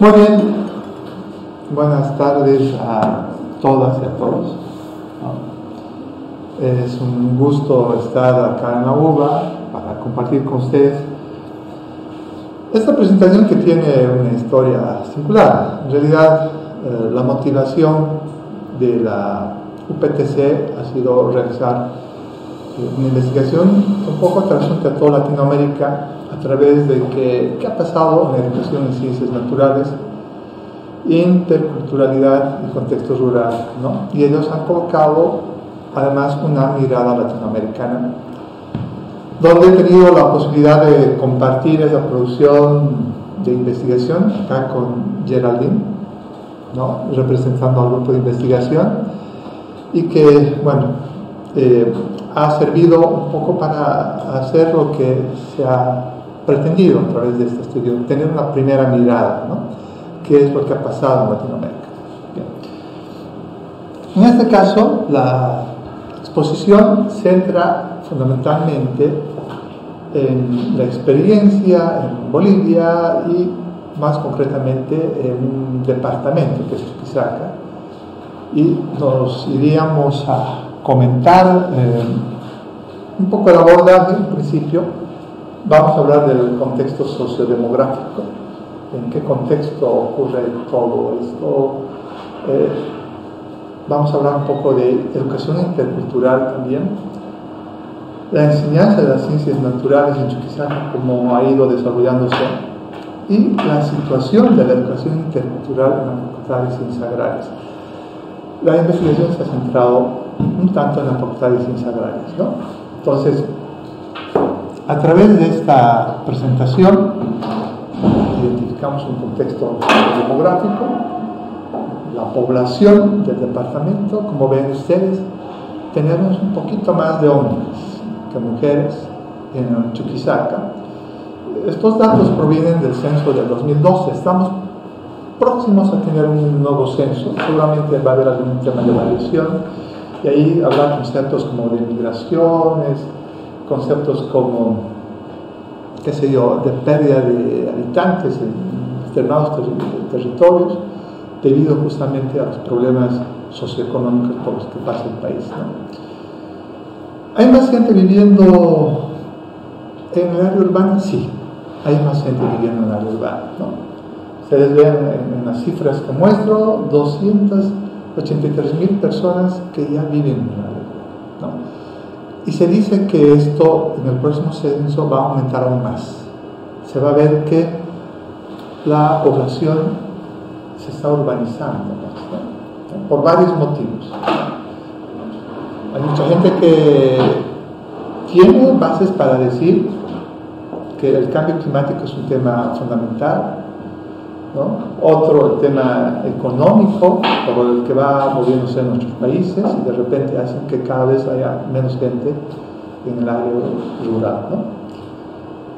Muy bien, buenas tardes a todas y a todos. Es un gusto estar acá en la UBA para compartir con ustedes esta presentación que tiene una historia singular. En realidad, la motivación de la UPTC ha sido realizar una investigación un poco trasunta a toda Latinoamérica a través de qué ha pasado en la educación en ciencias naturales, interculturalidad y contexto rural, ¿no? Y ellos han colocado además una mirada latinoamericana, donde he tenido la posibilidad de compartir esa producción de investigación acá con Geraldine, ¿no? Representando al grupo de investigación, y que, bueno, ha servido un poco para hacer lo que se ha pretendido a través de este estudio, tener una primera mirada, ¿no? ¿Qué es lo que ha pasado en Latinoamérica? Bien. En este caso, la exposición centra fundamentalmente en la experiencia en Bolivia y más concretamente en un departamento que es Chuquisaca, y nos iríamos a comentar un poco el abordaje. En principio vamos a hablar del contexto sociodemográfico, en qué contexto ocurre todo esto. Vamos a hablar un poco de educación intercultural también, la enseñanza de las ciencias naturales en Chuquisaca, cómo ha ido desarrollándose, y la situación de la educación intercultural en la Facultad de Ciencias Agrarias. La investigación se ha centrado un tanto en la Facultad de Ciencias Agrarias, ¿no? Entonces, a través de esta presentación identificamos un contexto demográfico, la población del departamento. Como ven ustedes, tenemos un poquito más de hombres que mujeres en Chuquisaca. Estos datos provienen del censo del 2012. Estamos próximos a tener un nuevo censo, seguramente va a haber algún tema de variación, y ahí habrá conceptos como de migraciones, conceptos como, qué sé yo, de pérdida de habitantes en determinados territorios, debido justamente a los problemas socioeconómicos por los que pasa el país, ¿no? ¿Hay más gente viviendo en el área urbana? Sí, hay más gente viviendo en el área urbana, ¿no? Ustedes ven en las cifras que muestro, 283,000 personas que ya viven en el área urbana, ¿no? Y se dice que esto en el próximo censo va a aumentar aún más. Se va a ver que la población se está urbanizando, ¿no? Por varios motivos. Hay mucha gente que tiene bases para decir que el cambio climático es un tema fundamental, ¿no? Otro, el tema económico, por el que va moviéndose en nuestros países, y de repente hacen que cada vez haya menos gente en el área rural, ¿no?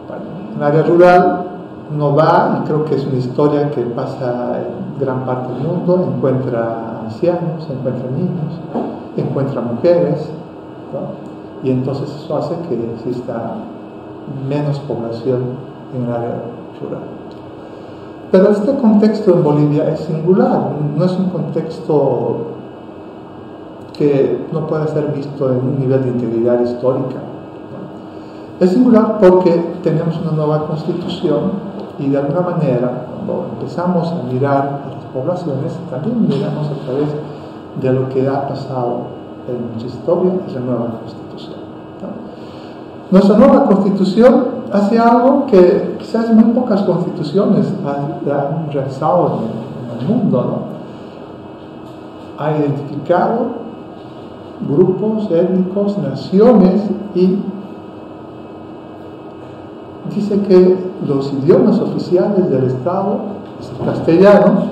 Bueno, en el área rural uno va, y creo que es una historia que pasa en gran parte del mundo, encuentra ancianos, encuentra niños, encuentra mujeres, ¿no? Y entonces eso hace que exista menos población en el área rural. Pero este contexto en Bolivia es singular, no es un contexto que no pueda ser visto en un nivel de integridad histórica, ¿no? Es singular porque tenemos una nueva constitución, y de alguna manera, cuando empezamos a mirar a las poblaciones, también miramos a través de lo que ha pasado en nuestra historia y la nueva constitución, ¿no? Nuestra nueva constitución hace algo que quizás muy pocas constituciones han realizado en el mundo, ¿no? Ha identificado grupos étnicos, naciones, y dice que los idiomas oficiales del Estado es el castellano,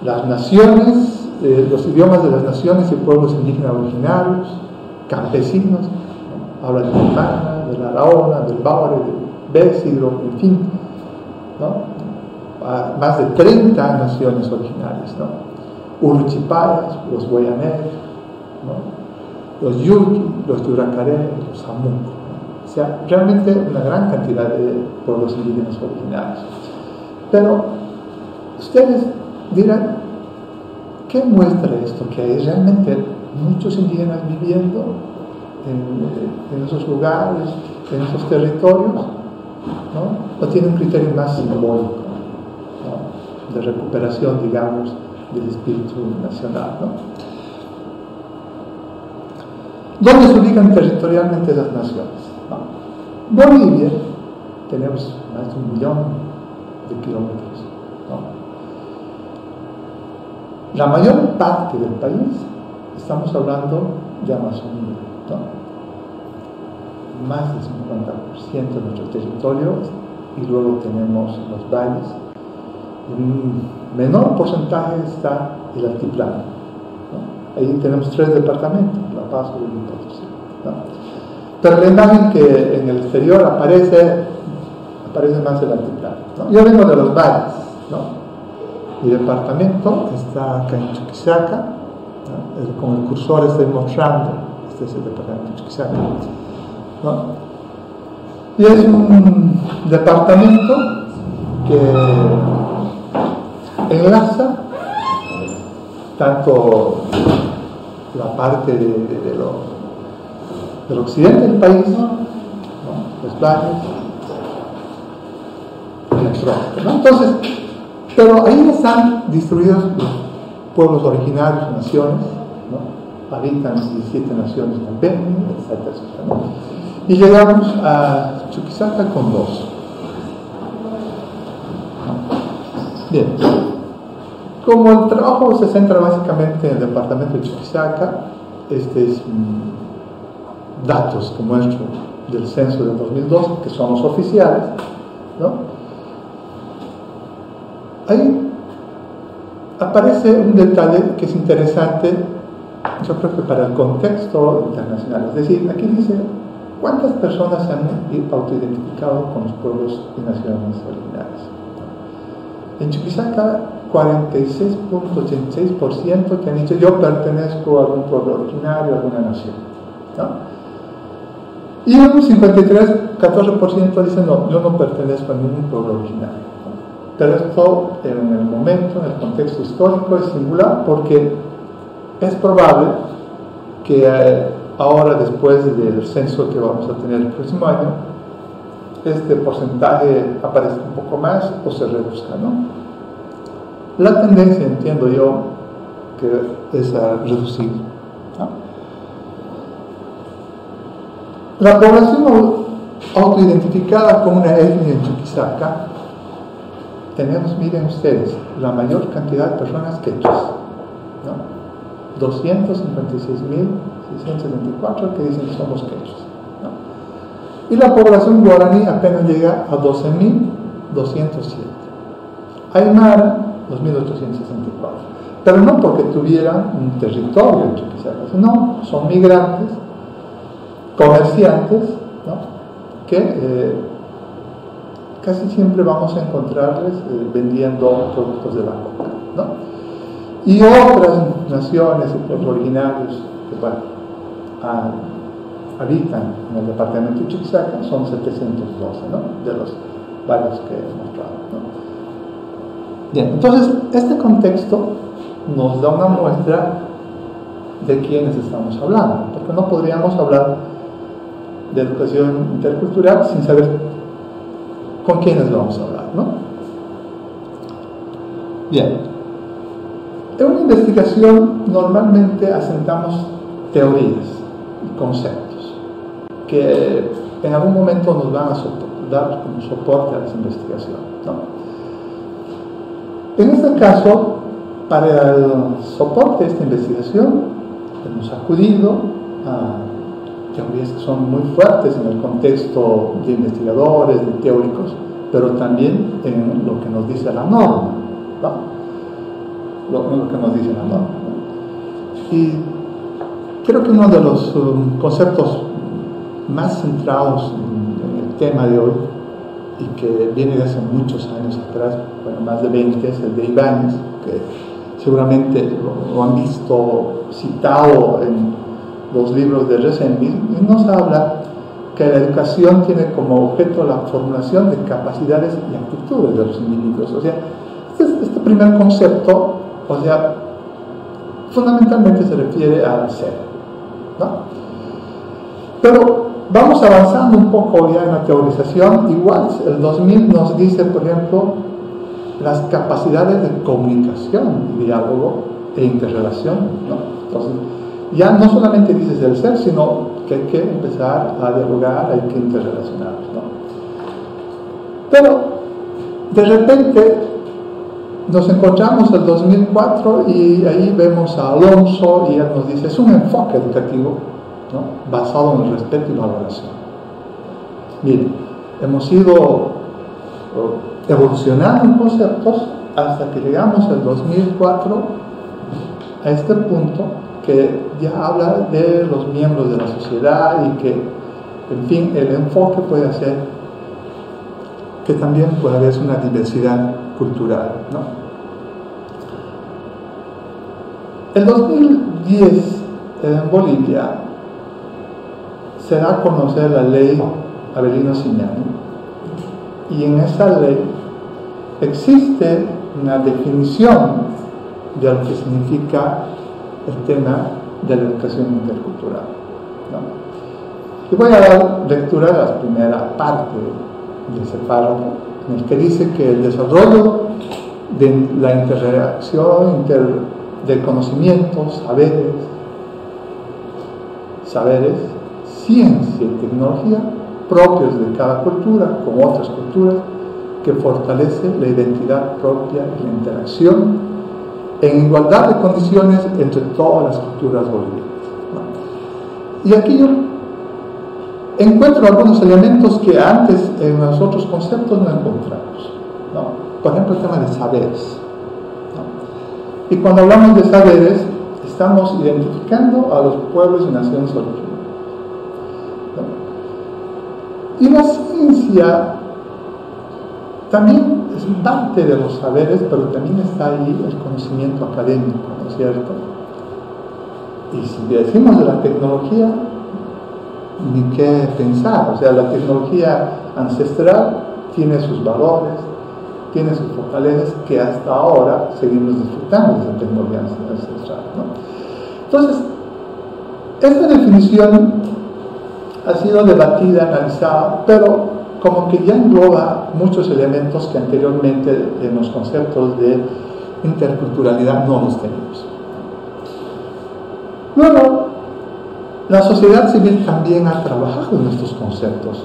las naciones, los idiomas de las naciones y pueblos indígenas originarios, campesinos, ¿no? Habla del aymara, del araona, del baure, del bésigro, en fin, ¿no? Más de 30 naciones originarias, ¿no? Uruchipayas, los guayaneros, ¿no? Los yuki, los yuracaré, los amuco. O sea, realmente una gran cantidad de pueblos indígenas originarios. Pero ustedes dirán, ¿qué muestra esto? Que hay realmente muchos indígenas viviendo en esos lugares, en esos territorios, ¿no? ¿O tiene un criterio más simbólico, ¿no? De recuperación, digamos, del espíritu nacional, ¿no? ¿Dónde se ubican territorialmente esas naciones? ¿No? Bolivia, tenemos más de 1 millón de kilómetros, ¿no? La mayor parte del país, estamos hablando de Amazonía, ¿no? Más del 50% de nuestro territorio, y luego tenemos los valles. Un menor porcentaje está el altiplano, ¿no? Ahí tenemos 3 departamentos, La Paz, Bolivia y Potosí, ¿no? Pero la imagen que en el exterior aparece más el altiplano, ¿no? Yo vengo de los valles, ¿no? Mi departamento está acá en Chuquisaca, ¿no? Con el cursor estoy mostrando, este es el departamento de Chuquisaca, ¿no? Y es un departamento que enlaza tanto la parte del occidente del país, ¿no? Los valles, el trópico, ¿no? Entonces, pero ahí están distribuidos los pueblos originarios, naciones, ¿no? Habitan 17 naciones también, etcétera, etcétera, ¿no? Y llegamos a Chuquisaca con 2. Bien. Como el trabajo se centra básicamente en el departamento de Chuquisaca, este es datos que muestro del censo de 2012, que son los oficiales, ¿no? Ahí aparece un detalle que es interesante, yo creo que para el contexto internacional. Es decir, aquí dice cuántas personas se han autoidentificado con los pueblos y naciones originarias. En Chuquisaca, 46.86% que han dicho yo pertenezco a algún pueblo originario, a alguna nación, ¿no? Y un 14% dicen no, yo no pertenezco a ningún pueblo originario. Pero esto en el momento, en el contexto histórico, es singular porque es probable que ahora, después del censo que vamos a tener el próximo año, este porcentaje aparezca un poco más o se reduzca, ¿no? La tendencia, entiendo yo, que es a reducir, ¿no? La población autoidentificada como una etnia en Chuquisaca, tenemos, miren ustedes, la mayor cantidad de personas quechuas, ¿no? 256.674 que dicen que somos quechuas, ¿no? Y la población guaraní apenas llega a 12.207. Aymara, 2.864. Pero no porque tuvieran un territorio en Chuquisaca, sino son migrantes, comerciantes, ¿no? Que casi siempre vamos a encontrarles vendiendo productos de la coca, ¿no? Y otras naciones y pueblos originarios que, bueno, habitan en el departamento de Chuquisaca son 712, ¿no? De los varios que he mostrado, ¿no? Bien, entonces este contexto nos da una muestra de quiénes estamos hablando, porque no podríamos hablar de educación intercultural sin saber con quiénes vamos a hablar, ¿no? Bien. En una investigación normalmente asentamos teorías y conceptos que en algún momento nos van a dar como soporte a las investigaciones, ¿no? En este caso, para el soporte de esta investigación, hemos acudido a teorías que son muy fuertes en el contexto de investigadores, de teóricos, pero también en lo que nos dice la norma, ¿no? Lo que nos dice la norma, ¿no? Y creo que uno de los conceptos más centrados en el tema de hoy y que viene de hace muchos años atrás, bueno, más de 20, es el de Ibáñez, que seguramente lo han visto citado en los libros de Resendiz, y nos habla que la educación tiene como objeto la formulación de capacidades y actitudes de los individuos. O sea, esta es este primer concepto, o sea, fundamentalmente se refiere al ser, ¿no? Pero vamos avanzando un poco ya en la teorización. Igual el 2000 nos dice, por ejemplo, las capacidades de comunicación, diálogo e interrelación, ¿no? Entonces, ya no solamente dices el ser, sino que hay que empezar a dialogar, hay que interrelacionarnos, ¿no? Pero de repente nos encontramos el 2004 y ahí vemos a Alonso y él nos dice, es un enfoque educativo, ¿no?, basado en el respeto y valoración. Miren, hemos ido evolucionando en conceptos hasta que llegamos al 2004 a este punto que ya habla de los miembros de la sociedad y que, en fin, el enfoque puede hacer que también pueda haber una diversidad cultural, ¿no? El 2010 en Bolivia se da a conocer la ley Avelino Cignani, y en esa ley existe una definición de lo que significa el tema de la educación intercultural, ¿no? Y voy a dar lectura a la primera parte de ese párrafo, en el que dice que el desarrollo de la interrelación de conocimientos, saberes, ciencia y tecnología propios de cada cultura con otras culturas, que fortalece la identidad propia y la interacción en igualdad de condiciones entre todas las culturas bolivianas, ¿no? Y aquí yo encuentro algunos elementos que antes en los otros conceptos no encontramos, ¿no? Por ejemplo, el tema de saberes, ¿no? Y cuando hablamos de saberes, estamos identificando a los pueblos y naciones originarias, ¿no? Y la ciencia también es parte de los saberes, pero también está ahí el conocimiento académico, ¿no es cierto? Y si decimos de la tecnología, ni qué pensar. O sea, la tecnología ancestral tiene sus valores, tiene sus fortalezas, que hasta ahora seguimos disfrutando de esa tecnología ancestral, ¿no? Entonces, esta definición ha sido debatida, analizada, pero como que ya engloba muchos elementos que anteriormente en los conceptos de interculturalidad no los teníamos. Luego, la sociedad civil también ha trabajado en estos conceptos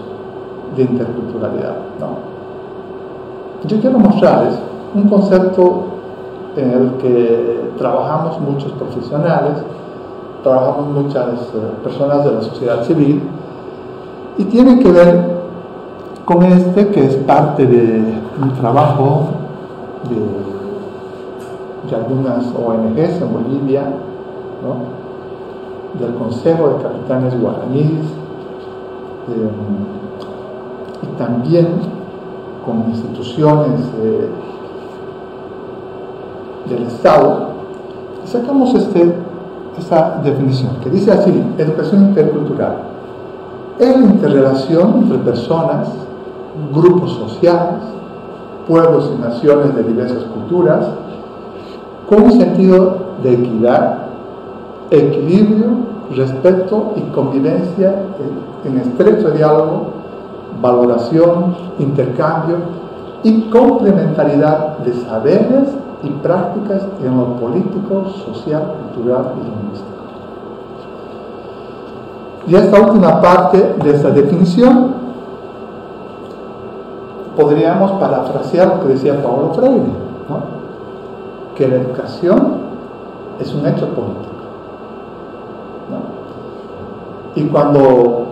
de interculturalidad, ¿no? Yo quiero mostrarles un concepto en el que trabajamos muchos profesionales, trabajamos muchas personas de la sociedad civil, y tiene que ver con este, que es parte de un trabajo de algunas ONGs en Bolivia, ¿no?, del Consejo de Capitanes Guaraníes, y también con instituciones del Estado, y sacamos esta definición, que dice así: educación intercultural es la interrelación entre personas, grupos sociales, pueblos y naciones de diversas culturas, con un sentido de equidad, equilibrio, respeto y convivencia en estrecho diálogo, valoración, intercambio y complementariedad de saberes y prácticas en lo político, social, cultural y lingüístico. Y esta última parte de esta definición podríamos parafrasear lo que decía Paulo Freire, ¿no?, que la educación es un hecho político, ¿no? Y cuando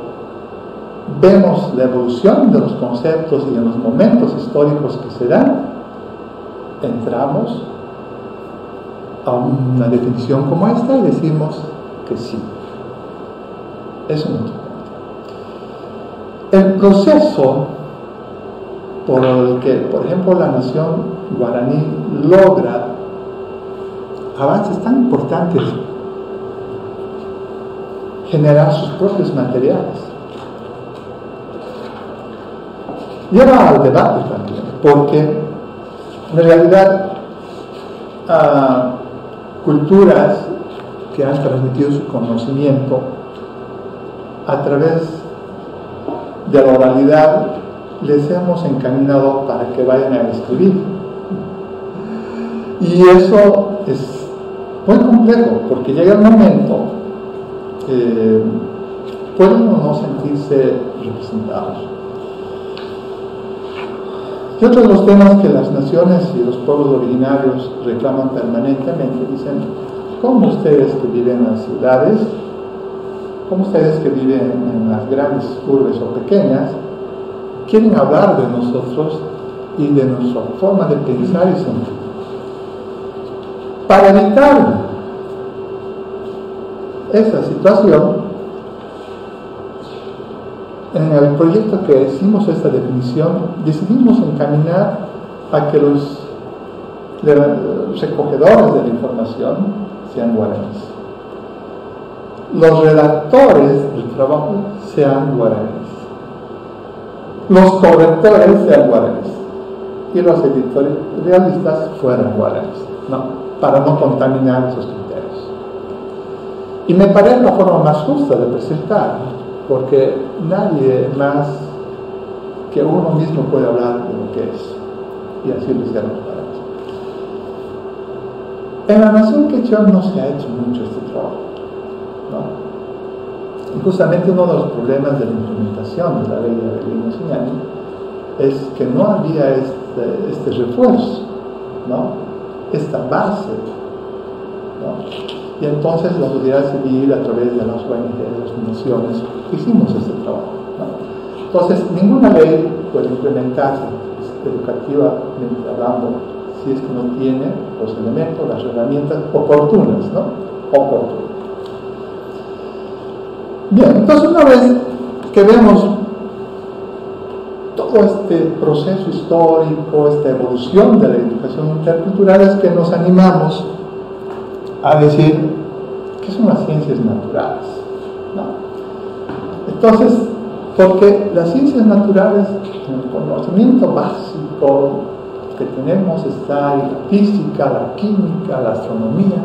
vemos la evolución de los conceptos y en los momentos históricos que se dan, entramos a una definición como esta y decimos que sí, es un hecho político. El proceso por el que, por ejemplo, la nación guaraní logra avances tan importantes, generar sus propios materiales, lleva al debate también, porque en realidad culturas que han transmitido su conocimiento a través de la oralidad, les hemos encaminado para que vayan a escribir. Y eso es muy complejo, porque llega el momento, pueden o no sentirse representados. Y otro de los temas que las naciones y los pueblos originarios reclaman permanentemente, dicen: ¿cómo ustedes que viven en las ciudades, cómo ustedes que viven en las grandes urbes o pequeñas, quieren hablar de nosotros y de nuestra forma de pensar y sentir? Para evitar esa situación, en el proyecto que hicimos esta definición, decidimos encaminar a que los recogedores de la información sean guaraníes, los redactores del trabajo sean guaraníes, los correctores sean guaraníes y los editorialistas fueran guaraníes, para no contaminar esos criterios. Y me parece la forma más justa de presentar, porque nadie más que uno mismo puede hablar de lo que es, y así lo hicieron los guaraníes. En la nación quechua no se ha hecho mucho este trabajo, ¿no? Y justamente uno de los problemas de la implementación de la ley de Avelino Ciñani es que no había este refuerzo, ¿no? Esta base, ¿no? Y entonces la sociedad civil, a través de las ONG, de las fundaciones, hicimos este trabajo, ¿no? Entonces, ninguna ley puede implementarse educativamente hablando si es que no tiene los elementos, las herramientas oportunas, ¿no? Oportunas. Bien, entonces una vez que vemos todo este proceso histórico, esta evolución de la educación intercultural, es que nos animamos a decir qué son las ciencias naturales, ¿no? Entonces, porque las ciencias naturales, el conocimiento básico que tenemos está en la física, la química, la astronomía,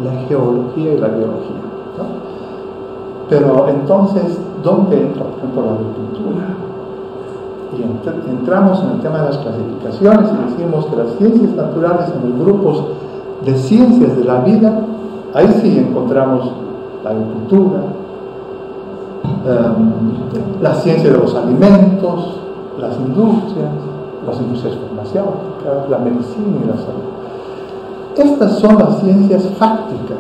la geología y la biología, ¿no? Pero entonces, ¿dónde entra, por ejemplo, la agricultura? Y entramos en el tema de las clasificaciones y decimos que las ciencias naturales en los grupos de ciencias de la vida, ahí sí encontramos la agricultura, la ciencia de los alimentos, las industrias farmacéuticas, la medicina y la salud. Estas son las ciencias fácticas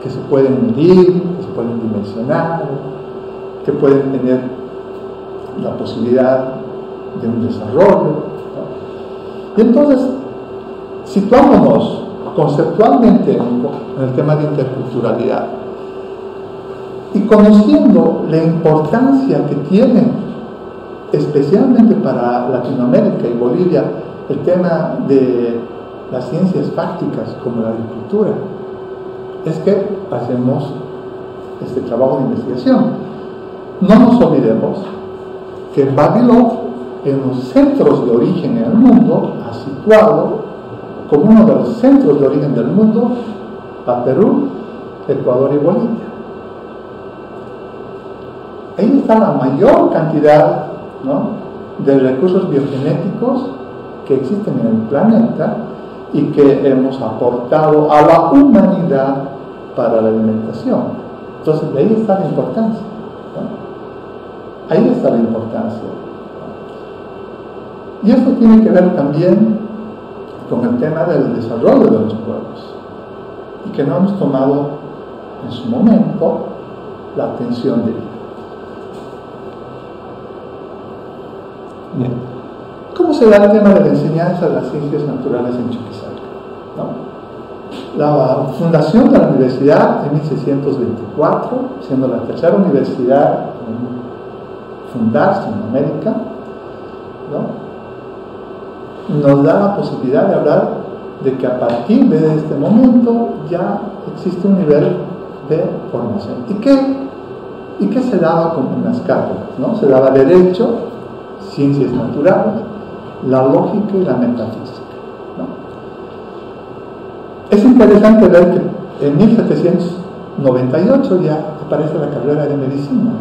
que se pueden medir, que se pueden dimensionar, que pueden tener la posibilidad de un desarrollo, ¿no? Y entonces, situándonos conceptualmente en el tema de interculturalidad y conociendo la importancia que tiene, especialmente para Latinoamérica y Bolivia, el tema de las ciencias fácticas como la agricultura, es que hacemos este trabajo de investigación. No nos olvidemos que Babilón, en los centros de origen en el mundo, ha situado como uno de los centros de origen del mundo a Perú, Ecuador y Bolivia. Ahí está la mayor cantidad, ¿no?, de recursos biogenéticos que existen en el planeta y que hemos aportado a la humanidad para la alimentación. Entonces, de ahí está la importancia, ¿no? Ahí está la importancia. Y esto tiene que ver también con el tema del desarrollo de los pueblos, y que no hemos tomado en su momento la atención de ello. Bien. ¿Cómo se da el tema de la enseñanza de las ciencias naturales en Chuquisaca, ¿no? La fundación de la universidad en 1624, siendo la tercera universidad en fundarse en América, ¿no?, nos da la posibilidad de hablar de que a partir de este momento ya existe un nivel de formación. ¿Y qué se daba en las cátedras, ¿no? Se daba derecho, ciencias naturales, la lógica y la metafísica, Es interesante ver que en 1798 ya aparece la carrera de medicina.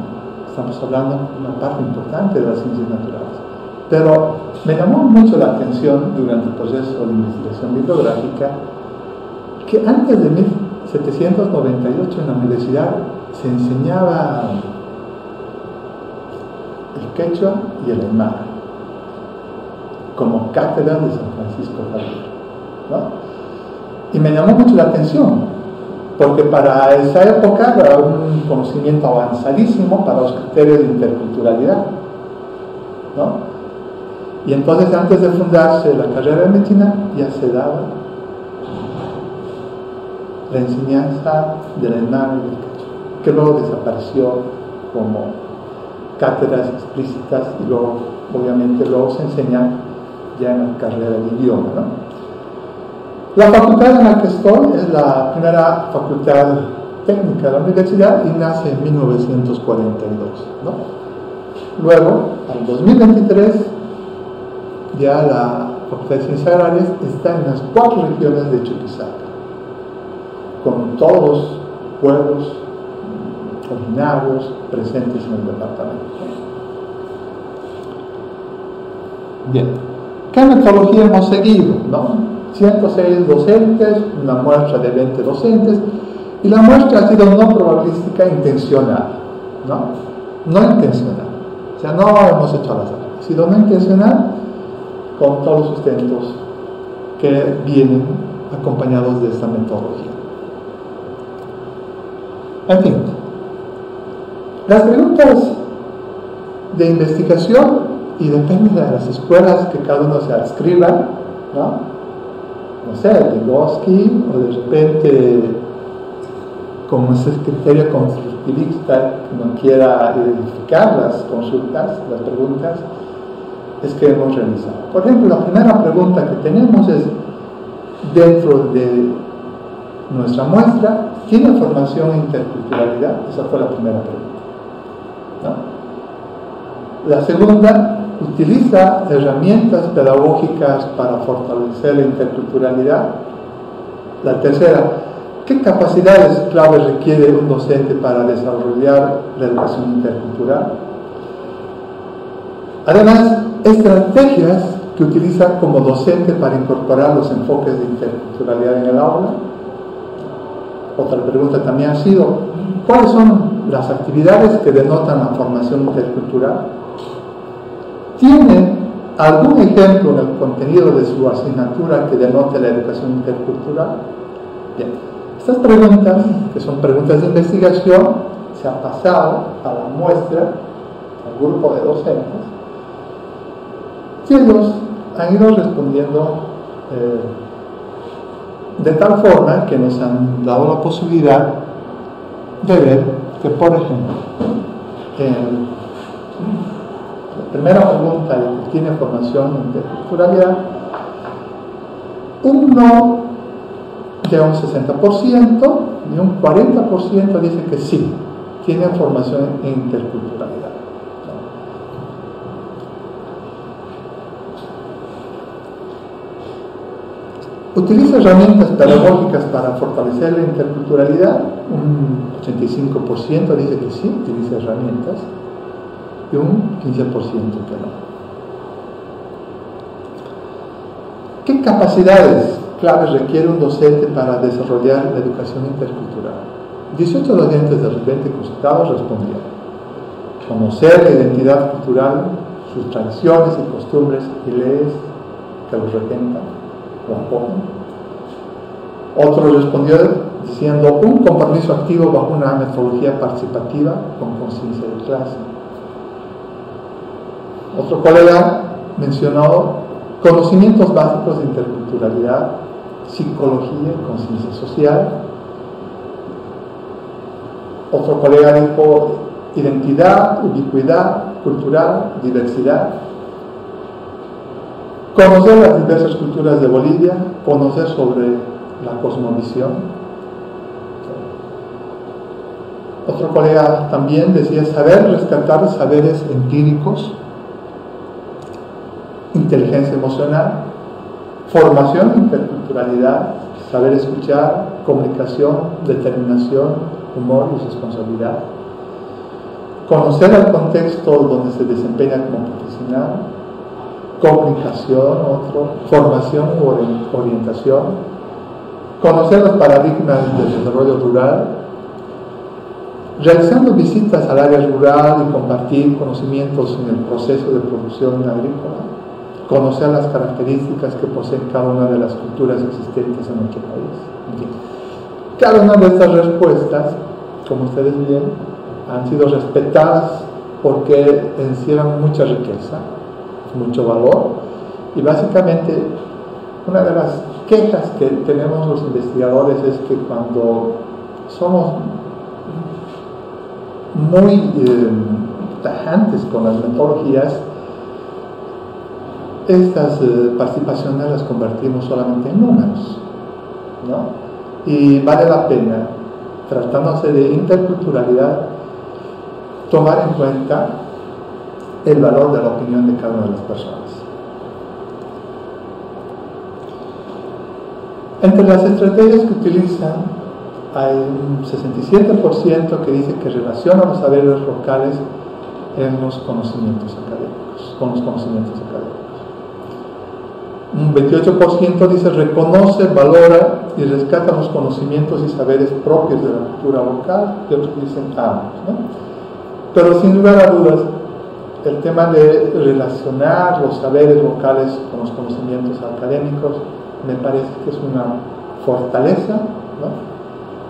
Estamos hablando de una parte importante de las ciencias naturales. Pero me llamó mucho la atención durante el proceso de investigación bibliográfica que antes de 1798 en la universidad se enseñaba el quechua y el aymara como cátedra de San Francisco Javier, ¿no? Y me llamó mucho la atención porque para esa época era un conocimiento avanzadísimo para los criterios de interculturalidad, ¿no? Y entonces antes de fundarse la carrera de medicina ya se daba la enseñanza del aymara y del quechua, que luego desapareció como cátedras explícitas y luego, obviamente, luego se enseña ya en la carrera de idioma, ¿no? La facultad en la que estoy es la primera facultad técnica de la universidad y nace en 1942, ¿no? Luego, al 2023, ya la Facultad de Ciencias Agrarias está en las 4 regiones de Chuquisaca, con todos los pueblos originarios presentes en el departamento. Bien, ¿qué metodología hemos seguido, no? 106 docentes, una muestra de 20 docentes, y la muestra ha sido no probabilística intencional, ¿no? No intencional, o sea, no hemos hecho al azar, ha sido no intencional con todos los sustentos que vienen acompañados de esta metodología. En fin, las preguntas de investigación, y depende de las escuelas que cada uno se adscriba, ¿no? No sé, Vygotsky, o de repente, como ese criterio constructivista que no quiera identificar las consultas, las preguntas, es que hemos realizado. Por ejemplo, la primera pregunta que tenemos es, dentro de nuestra muestra, ¿tiene formación en interculturalidad? Esa fue la primera pregunta, ¿no? La segunda, ¿utiliza herramientas pedagógicas para fortalecer la interculturalidad? La tercera, ¿qué capacidades claves requiere un docente para desarrollar la educación intercultural? Además, estrategias que utiliza como docente para incorporar los enfoques de interculturalidad en el aula. Otra pregunta también ha sido, ¿cuáles son las actividades que denotan la formación intercultural? ¿Tiene algún ejemplo en el contenido de su asignatura que denote la educación intercultural? Bien, estas preguntas, que son preguntas de investigación, se han pasado a la muestra, al grupo de docentes, y ellos han ido respondiendo de tal forma que nos han dado la posibilidad de ver que, por ejemplo, la primera pregunta de que tiene formación en interculturalidad, un no de un 60% y un 40% dice que sí, tiene formación en interculturalidad. ¿Utiliza herramientas pedagógicas para fortalecer la interculturalidad? Un 85% dice que sí, utiliza herramientas, y un 15% que no. ¿Qué capacidades claves requiere un docente para desarrollar la educación intercultural? 18 docentes de repente consultados respondieron: conocer la identidad cultural, sus tradiciones y costumbres y leyes que los regentan, lo apoyan. Otro respondió diciendo: un compromiso activo bajo una metodología participativa con conciencia de clase. Otro colega mencionó conocimientos básicos de interculturalidad, psicología y conciencia social. Otro colega dijo identidad, ubicuidad cultural, diversidad. Conocer las diversas culturas de Bolivia, conocer sobre la cosmovisión. Otro colega también decía saber rescatar saberes empíricos, inteligencia emocional, formación, interculturalidad, saber escuchar, comunicación, determinación, humor y responsabilidad. Conocer el contexto donde se desempeña como profesional, comunicación, formación u orientación, conocer los paradigmas del desarrollo rural, realizando visitas al área rural y compartir conocimientos en el proceso de producción agrícola, conocer las características que poseen cada una de las culturas existentes en nuestro país. Cada una de estas respuestas, como ustedes ven, han sido respetadas porque encierran mucha riqueza, mucho valor, y básicamente una de las quejas que tenemos los investigadores es que cuando somos muy tajantes con las metodologías, estas participaciones las convertimos solamente en números, ¿no? Y vale la pena, tratándose de interculturalidad, tomar en cuenta el valor de la opinión de cada una de las personas. Entre las estrategias que utilizan, hay un 67% que dice que relaciona los saberes locales en los conocimientos académicos, con los conocimientos académicos. Un 28% dice reconoce, valora y rescata los conocimientos y saberes propios de la cultura local, y otros dicen ambos, ¿no? Pero sin lugar a dudas, el tema de relacionar los saberes locales con los conocimientos académicos me parece que es una fortaleza, ¿no?,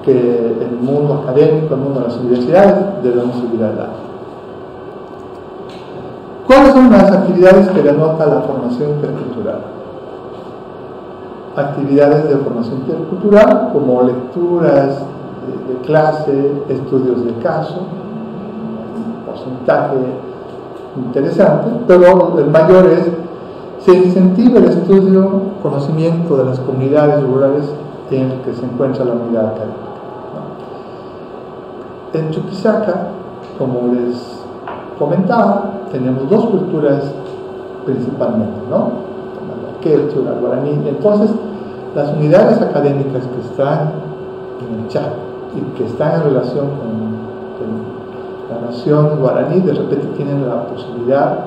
que el mundo académico, el mundo de las universidades debemos seguir adelante. ¿Cuáles son las actividades que denota la formación intercultural? Actividades de formación intercultural como lecturas de clase, estudios de caso, un porcentaje interesante, pero el mayor es: se incentiva el estudio, conocimiento de las comunidades rurales en las que se encuentra la unidad académica, ¿no? En Chuquisaca, como les comentaba, tenemos dos culturas principalmente, ¿no? La quechua, la guaraní. Entonces, las unidades académicas que están en el Chaco y que están en relación con la nación guaraní, de repente tienen la posibilidad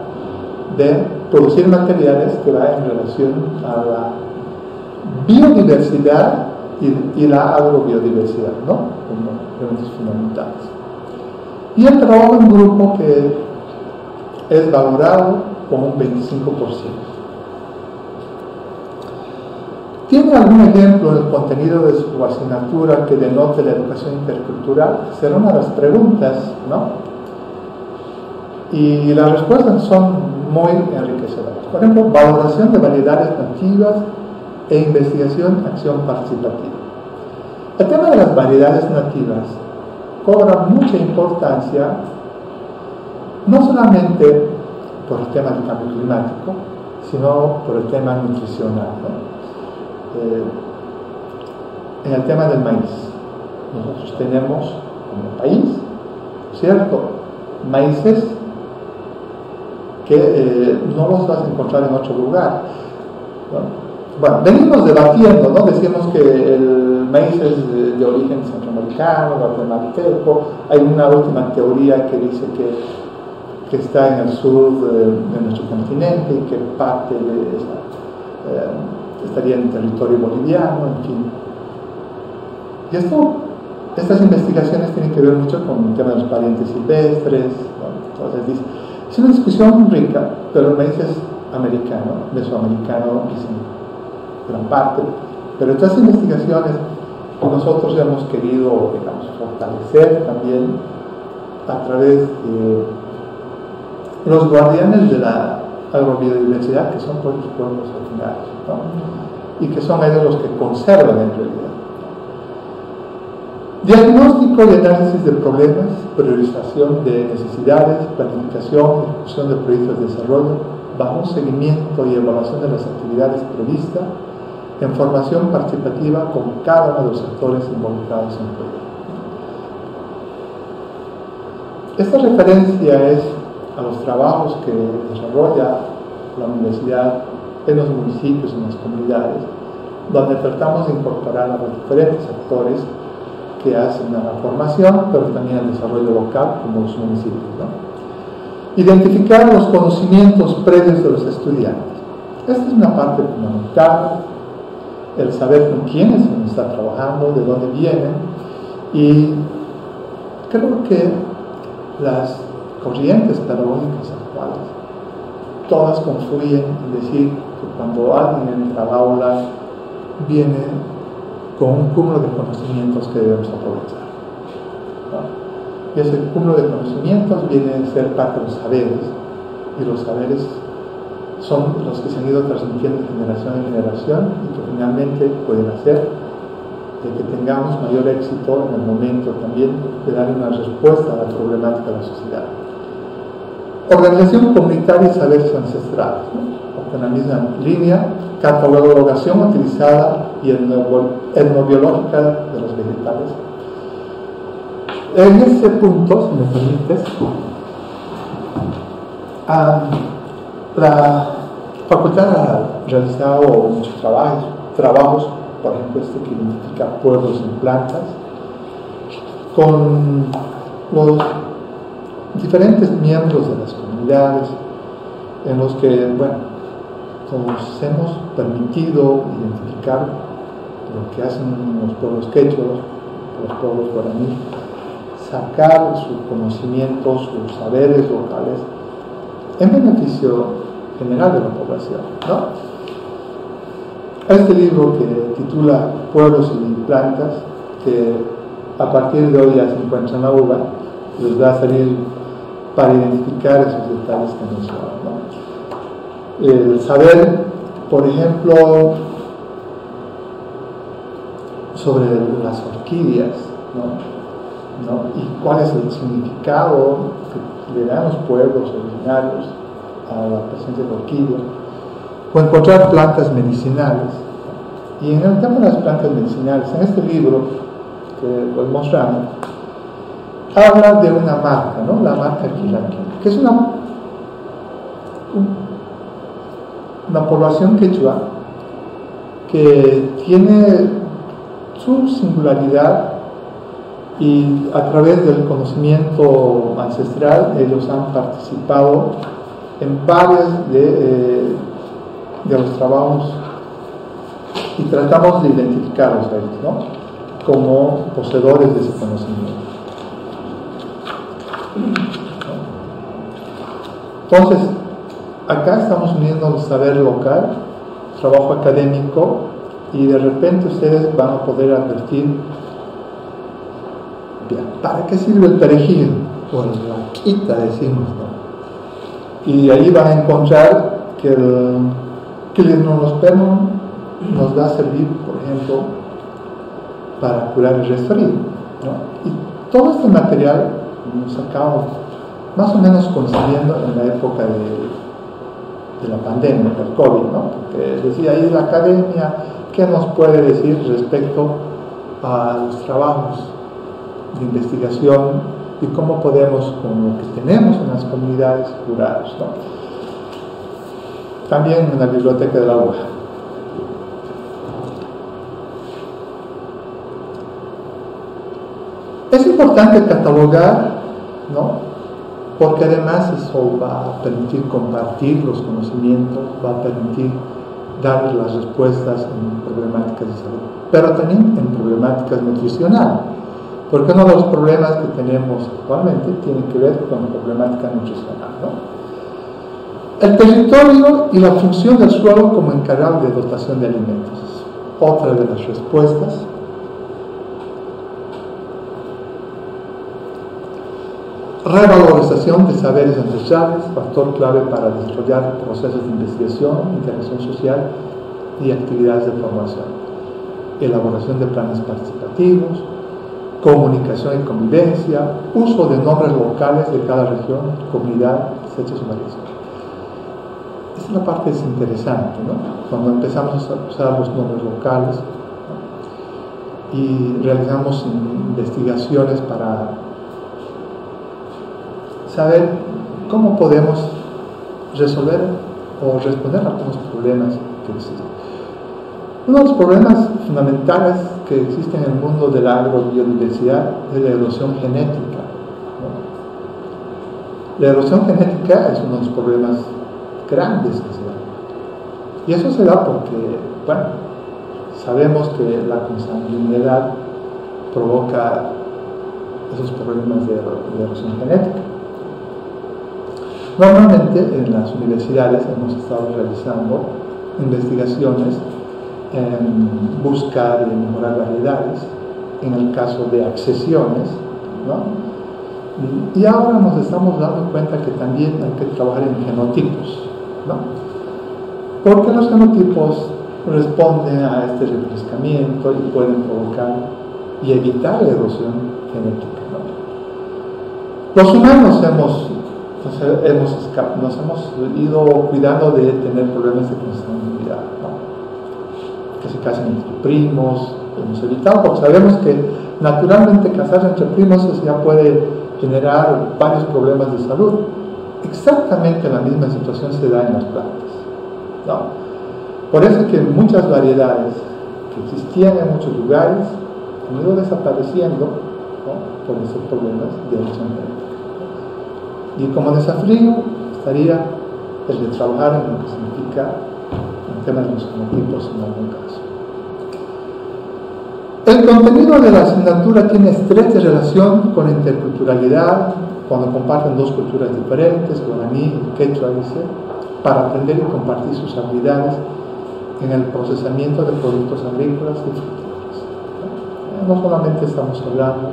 de producir materiales que van en relación a la biodiversidad y la agrobiodiversidad, ¿no?, como elementos fundamentales. Y el trabajo en grupo, que es valorado como un 25%. ¿Tiene algún ejemplo del contenido de su asignatura que denote la educación intercultural? Será una de las preguntas, ¿no? Y las respuestas son muy enriquecedoras. Por ejemplo, valoración de variedades nativas e investigación, acción participativa. El tema de las variedades nativas cobra mucha importancia, no solamente por el tema del cambio climático, sino por el tema nutricional, ¿no? En el tema del maíz, nosotros tenemos como país, ¿cierto?, maíces que no los vas a encontrar en otro lugar, ¿no? Bueno, venimos debatiendo, ¿no? Decimos que el maíz es de origen centroamericano, guatemalteco. Hay una última teoría que dice que está en el sur de nuestro continente y que parte de estaría en el territorio boliviano, en fin. Y estas investigaciones tienen que ver mucho con el tema de los parientes silvestres, ¿no? Entonces dice, es una discusión rica, pero el maíz es americano, mesoamericano, dicen gran parte, pero estas investigaciones nosotros hemos querido, digamos, fortalecer también a través de los guardianes de la agrobiodiversidad, que son pueblos originarios, ¿no?, y que son ellos los que conservan en realidad. Diagnóstico y análisis de problemas, priorización de necesidades, planificación, ejecución de proyectos de desarrollo, bajo un seguimiento y evaluación de las actividades previstas, en formación participativa con cada uno de los sectores involucrados en el proyecto. Esta referencia es a los trabajos que desarrolla la universidad en los municipios, en las comunidades, donde tratamos de incorporar a los diferentes actores que hacen a la formación, pero también al desarrollo local, como los municipios, ¿no? Identificar los conocimientos previos de los estudiantes. Esta es una parte fundamental, el saber con quiénes se está trabajando, de dónde vienen, y creo que las corrientes pedagógicas actuales todas confluyen en decir que cuando alguien entra al aula viene con un cúmulo de conocimientos que debemos aprovechar, ¿no? Y ese cúmulo de conocimientos viene a ser parte de los saberes, y los saberes son los que se han ido transmitiendo de generación en generación y que finalmente pueden hacer de que tengamos mayor éxito en el momento también de dar una respuesta a la problemática de la sociedad. Organización comunitaria y saberes ancestrales, ¿no? En la misma línea, catalogación utilizada y etnobiológica de los vegetales. En este punto, si me permites, la facultad ha realizado muchos trabajos, por ejemplo, que identifica pueblos en plantas, con los diferentes miembros de las comunidades, en los que, bueno, nos hemos permitido identificar lo que hacen los pueblos quechuas, los pueblos guaraní, sacar sus conocimientos, sus saberes locales en beneficio general de la población, ¿no? Este libro que titula Pueblos y Plantas, que a partir de hoy ya se encuentra en la UBA, les va a salir para identificar esos detalles que mencionaba, ¿no? El saber, por ejemplo, sobre las orquídeas, ¿no? Y cuál es el significado que le dan los pueblos originarios a la presencia de la orquídea, o encontrar plantas medicinales. Y en el tema de las plantas medicinales, en este libro que voy mostrando, habla de una marca, ¿no? La marca Quilaqui, que es una población quechua que tiene su singularidad, y a través del conocimiento ancestral ellos han participado en varios de los trabajos, y tratamos de identificarlos a ellos, ¿no? Como poseedores de ese conocimiento. Entonces, acá estamos uniendo el saber local, trabajo académico, y de repente ustedes van a poder advertir, ¿para qué sirve el perejil? O la quita, decimos, ¿no? Y ahí van a encontrar que el limnospermo nos va a servir, por ejemplo, para curar el resfrío, ¿no? Y todo este material nos sacamos más o menos coincidiendo en la época de la pandemia, del COVID, ¿no? Porque decía ahí la academia, ¿qué nos puede decir respecto a los trabajos de investigación y cómo podemos, con lo que tenemos en las comunidades, curarlos, ¿no? También en la biblioteca de la UBA. Es importante catalogar, ¿no? Porque además eso va a permitir compartir los conocimientos, va a permitir dar las respuestas en problemáticas de salud, pero también en problemáticas nutricionales, porque uno de los problemas que tenemos actualmente tiene que ver con la problemática nutricional, ¿no? El territorio y la función del suelo como encargado de dotación de alimentos es otra de las respuestas. Revalorización de saberes ancestrales, factor clave para desarrollar procesos de investigación, interacción social y actividades de formación. Elaboración de planes participativos, comunicación y convivencia, uso de nombres locales de cada región, comunidad, hechos y mariscos. Esa es la parte interesante, ¿no? Cuando empezamos a usar los nombres locales, ¿no? Y realizamos investigaciones para saber cómo podemos resolver o responder a algunos problemas que existen. Uno de los problemas fundamentales que existen en el mundo de la agrobiodiversidad es la erosión genética, ¿no? La erosión genética es uno de los problemas grandes que se da. Y eso se da porque, bueno, sabemos que la consanguinidad provoca esos problemas de erosión genética. Normalmente en las universidades hemos estado realizando investigaciones en buscar y mejorar variedades, en el caso de accesiones, ¿no? Y ahora nos estamos dando cuenta que también hay que trabajar en genotipos, ¿no? Porque los genotipos responden a este refrescamiento y pueden provocar y evitar la erosión genética, ¿no? Los humanos nos hemos ido cuidando de tener problemas de consanguinidad, ¿no? Que se casen entre primos, hemos evitado, porque sabemos que naturalmente casarse entre primos ya puede generar varios problemas de salud. Exactamente la misma situación se da en las plantas, ¿no? Por eso que muchas variedades que existían en muchos lugares han ido desapareciendo, ¿no? Por esos problemas de erosión genética. Y como desafío estaría el de trabajar en lo que significa el tema de los genotipos en algún caso. El contenido de la asignatura tiene estrecha relación con la interculturalidad, cuando comparten dos culturas diferentes, guaraní y quechua, dice, para aprender y compartir sus habilidades en el procesamiento de productos agrícolas y frutícolas. No solamente estamos hablando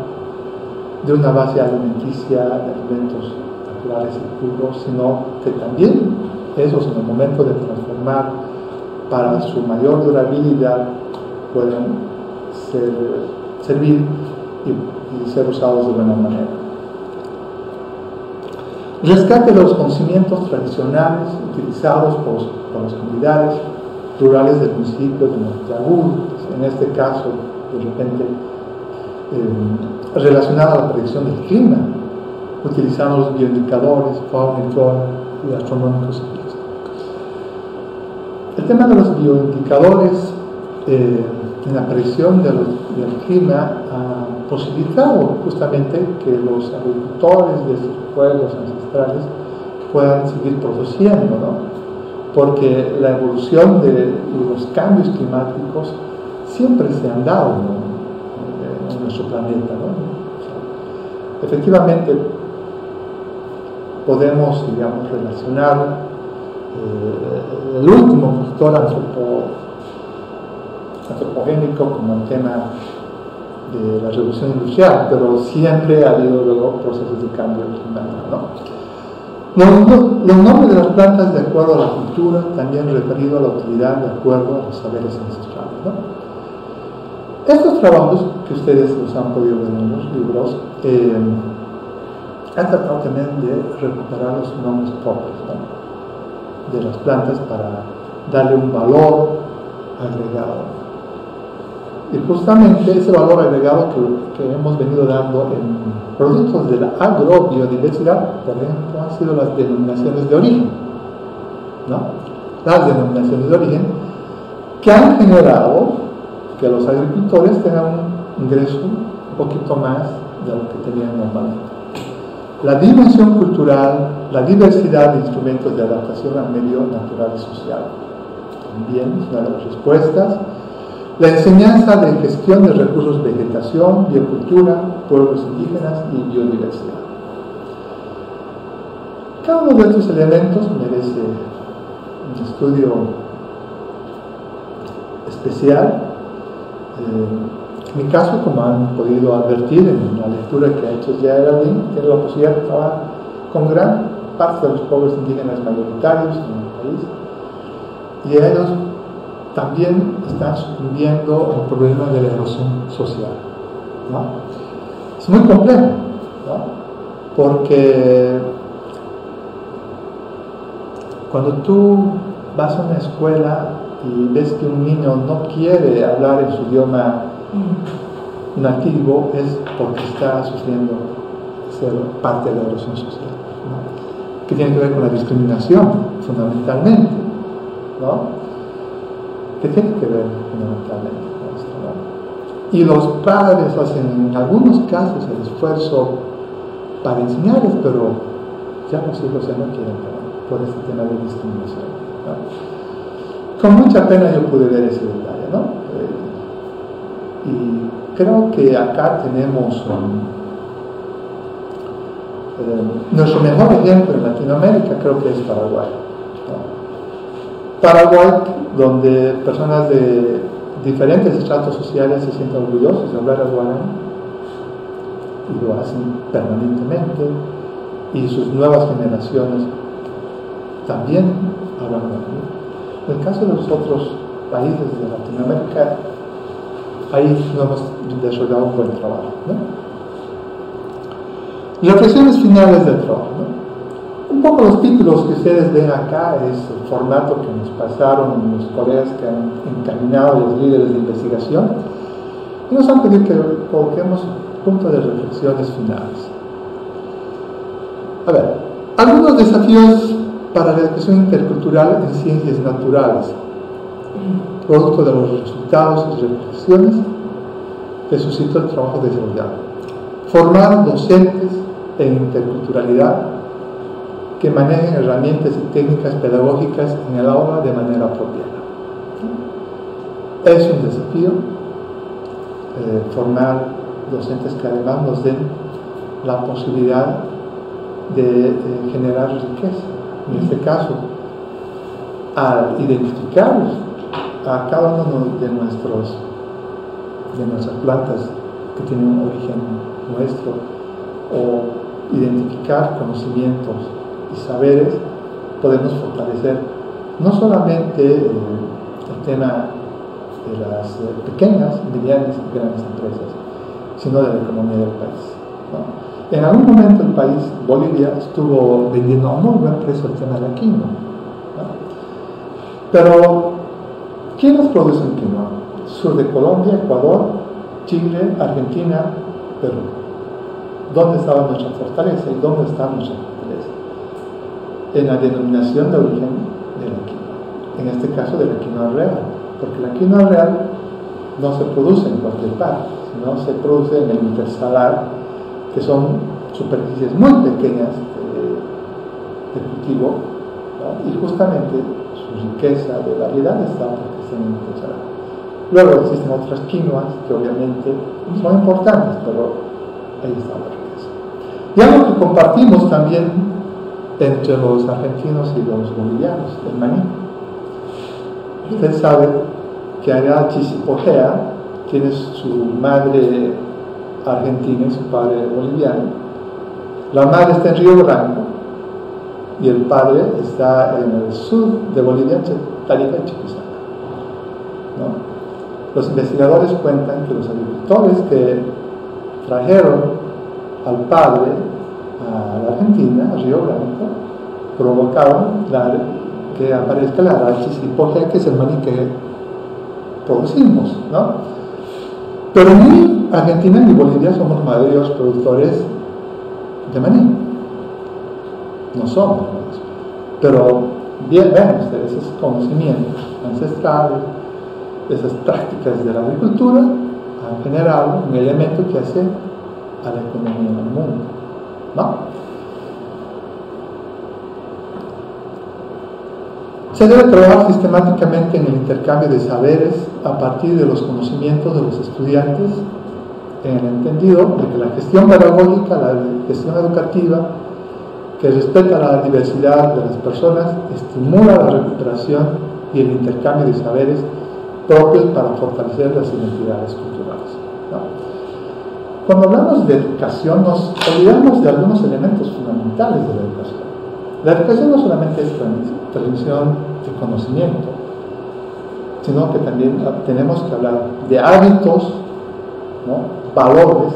de una base alimenticia de alimentos naturales y puros, sino que también esos en el momento de transformar para su mayor durabilidad pueden servir y ser usados de buena manera. Rescate de los conocimientos tradicionales utilizados por las comunidades rurales del municipio de Monteagudo, en este caso, de repente, relacionada a la predicción del clima, utilizando los bioindicadores, fauna y flora y astronómicos y biológicos. El tema de los bioindicadores en la predicción del clima ha posibilitado justamente que los agricultores de estos pueblos ancestrales puedan seguir produciendo, ¿no? Porque la evolución de los cambios climáticos siempre se han dado, ¿no? En nuestro planeta, ¿no? Efectivamente, podemos, digamos, relacionar el último factor antropogénico como el tema de la revolución industrial, pero siempre ha habido luego procesos de cambio climático, ¿no? Los nombres de las plantas de acuerdo a la cultura, también referido a la utilidad de acuerdo a los saberes ancestrales, ¿no? Estos trabajos que ustedes los han podido ver en los libros han tratado también de recuperar los nombres propios, ¿no? De las plantas para darle un valor agregado. Y justamente ese valor agregado que hemos venido dando en productos de la agrobiodiversidad, por ejemplo, han sido las denominaciones de origen, ¿no? Las denominaciones de origen que han generado que los agricultores tengan un ingreso un poquito más de lo que tenían normalmente. La dimensión cultural, la diversidad de instrumentos de adaptación al medio natural y social, también es una de las respuestas. La enseñanza de gestión de recursos, vegetación, biocultura, pueblos indígenas y biodiversidad. Cada uno de estos elementos merece un estudio especial. En mi caso, como han podido advertir en la lectura que ha hecho ya Geraldine, tiene la posibilidad de trabajar con gran parte de los pueblos indígenas mayoritarios en el país, y ellos también están sucumbiendo al problema de la erosión social, ¿no? Es muy complejo, ¿no? Porque cuando tú vas a una escuela y ves que un niño no quiere hablar en su idioma nativo, es porque está sufriendo ser parte de la erosión social, ¿no? Que tiene que ver con la discriminación, fundamentalmente, ¿no? que tiene que ver fundamentalmente con esto, ¿no? Y los padres hacen en algunos casos el esfuerzo para enseñarles, pero ya los hijos ya no quieren, ¿no? Por este tema de discriminación, ¿no? Con mucha pena yo pude ver ese detalle, ¿no? Y creo que acá tenemos nuestro mejor ejemplo en Latinoamérica, creo que es Paraguay, ¿no? Paraguay, donde personas de diferentes estratos sociales se sienten orgullosos de hablar el guaraní y lo hacen permanentemente, y sus nuevas generaciones también hablan guaraní. En el caso de los otros países de Latinoamérica, ahí no hemos desarrollado un buen trabajo, ¿no? Reflexiones finales del trabajo, ¿no? Un poco los títulos que ustedes ven acá es el formato que nos pasaron los colegas que han encaminado los líderes de investigación y nos han pedido que coloquemos un punto de reflexiones finales. A ver, algunos desafíos para la educación intercultural en ciencias naturales, producto de los resultados y reflexiones que suscitó el trabajo desarrollado. Formar docentes en interculturalidad que manejen herramientas y técnicas pedagógicas en el aula de manera apropiada. Es un desafío formar docentes que además nos den la posibilidad de generar riqueza. En este caso, al identificar a cada uno de nuestras plantas que tienen un origen nuestro, o identificar conocimientos y saberes, podemos fortalecer no solamente el tema de las pequeñas, medianas y grandes empresas, sino de la economía del país, ¿no? En algún momento el país, Bolivia, estuvo vendiendo a muy buen precio el tema de la quinoa, ¿no? Pero, ¿quiénes producen quinoa? Sur de Colombia, Ecuador, Chile, Argentina, Perú. ¿Dónde estaba nuestra fortaleza y dónde está nuestra fortaleza? En la denominación de origen de la quinoa, en este caso de la quinoa real, porque la quinoa real no se produce en cualquier parte, sino se produce en el intersalar, que son superficies muy pequeñas de cultivo, ¿no? Y justamente su riqueza de variedad está porque está en el intersalar. Luego existen otras quinoas que obviamente son importantes, pero ahí está la riqueza. Y algo que compartimos también entre los argentinos y los bolivianos, el maní. Usted sabe que allá Chisipojea tiene su madre argentina y su padre boliviano. La madre está en Río Blanco y el padre está en el sur de Bolivia, Tarija y Chuquisaca, ¿no? Los investigadores cuentan que los agricultores que trajeron al padre a la Argentina, a Río Blanco, provocaron que aparezca la Chisipojea, que es el maní que producimos, ¿no? Pero ni Argentina ni Bolivia somos mayores productores de maní. No somos, pero bien, ven ustedes esos conocimientos ancestrales, esas prácticas de la agricultura han generado un elemento que hace a la economía del mundo, ¿no? Se debe trabajar sistemáticamente en el intercambio de saberes a partir de los conocimientos de los estudiantes, en el entendido de que la gestión pedagógica, la gestión educativa, que respeta la diversidad de las personas, estimula la recuperación y el intercambio de saberes propios para fortalecer las identidades culturales, ¿no? Cuando hablamos de educación, nos olvidamos de algunos elementos fundamentales de la educación. La educación no solamente es transmisión de conocimiento, sino que también tenemos que hablar de hábitos, ¿no? Valores,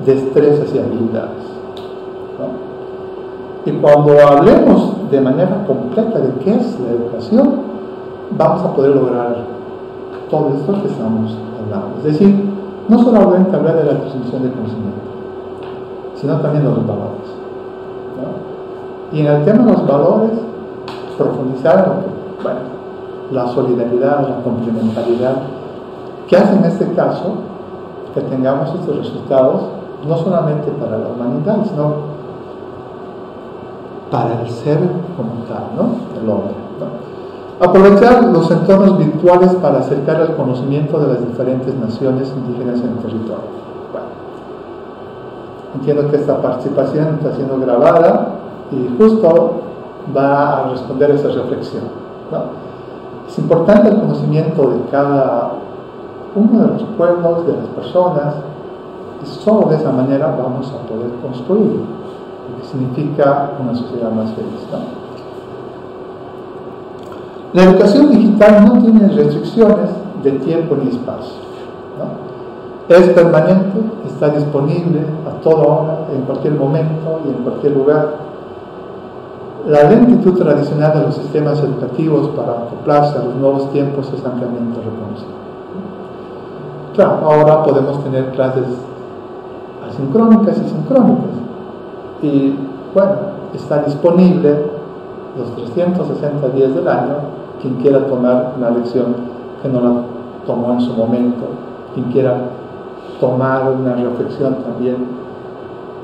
destrezas y habilidades, ¿no? Y cuando hablemos de manera completa de qué es la educación, vamos a poder lograr todo esto que estamos hablando. Es decir, no solamente hablar de la transmisión de conocimiento, sino también de los valores, ¿no? Y en el tema de los valores, profundizar en lo que, bueno, la solidaridad, la complementariedad, que hace en este caso que tengamos estos resultados no solamente para la humanidad, sino para el ser como tal, ¿no? El hombre, ¿no? Aprovechar los entornos virtuales para acercar el conocimiento de las diferentes naciones indígenas en el territorio. Bueno, entiendo que esta participación está siendo grabada y justo va a responder a esa reflexión, ¿no? Es importante el conocimiento de cada uno de los pueblos, de las personas, y solo de esa manera vamos a poder construir lo que significa una sociedad más feliz, ¿no? La educación digital no tiene restricciones de tiempo ni espacio, ¿no? Es permanente, está disponible a toda hora, en cualquier momento y en cualquier lugar. La lentitud tradicional de los sistemas educativos para acoplarse a los nuevos tiempos es ampliamente reconocida. Claro, ahora podemos tener clases asincrónicas y sincrónicas. Y bueno, está disponible los 360 días del año, quien quiera tomar una lección que no la tomó en su momento, quien quiera tomar una reflexión también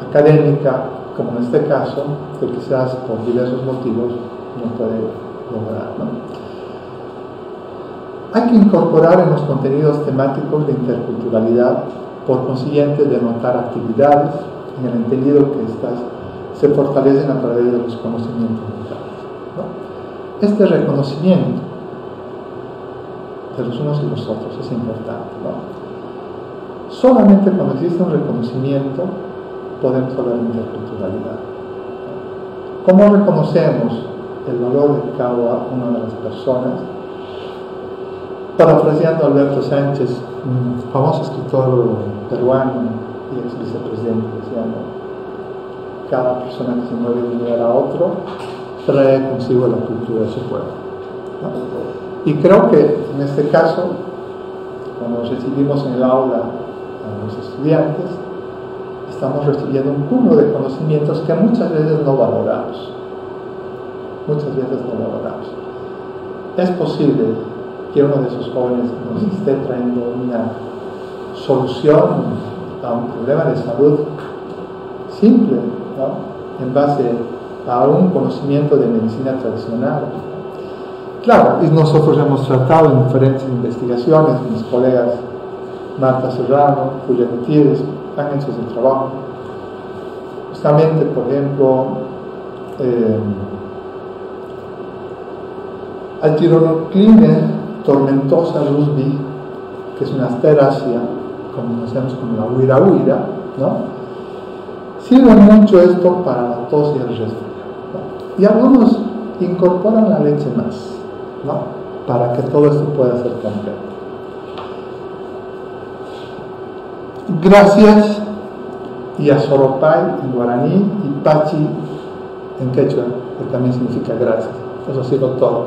académica, como en este caso, que quizás por diversos motivos no puede lograr, ¿no? Hay que incorporar en los contenidos temáticos la interculturalidad, por consiguiente denotar actividades en el entendido que estas se fortalecen a través de los conocimientos locales, ¿no? Este reconocimiento de los unos y los otros es importante, ¿no? Solamente cuando existe un reconocimiento podemos hablar de interculturalidad. ¿Cómo reconocemos el valor de cada una de las personas? Parafraseando a Alberto Sánchez, un famoso escritor peruano y ex vicepresidente, decía, ¿no? Cada persona que se mueve de un lugar a otro trae consigo la cultura de su pueblo, ¿no? Y creo que en este caso, cuando recibimos en el aula a los estudiantes, estamos recibiendo un cúmulo de conocimientos que muchas veces no valoramos. Muchas veces no valoramos. Es posible que uno de esos jóvenes nos esté trayendo una solución a un problema de salud simple, ¿no? En base a un conocimiento de medicina tradicional. Claro, y nosotros hemos tratado en diferentes investigaciones, mis colegas Marta Serrano, Julia Gutiérrez, han hecho su trabajo. Justamente, por ejemplo, altironocline tormentosa luzbi, que es una asteracia, como conocemos como la huira, ¿no? Sirve mucho esto para la tos y el resfriado, ¿no? Y algunos incorporan la leche más, ¿no? Para que todo esto pueda ser completo. Gracias, y Azoropay en guaraní y Pachi en quechua, que también significa gracias. Eso ha sido todo.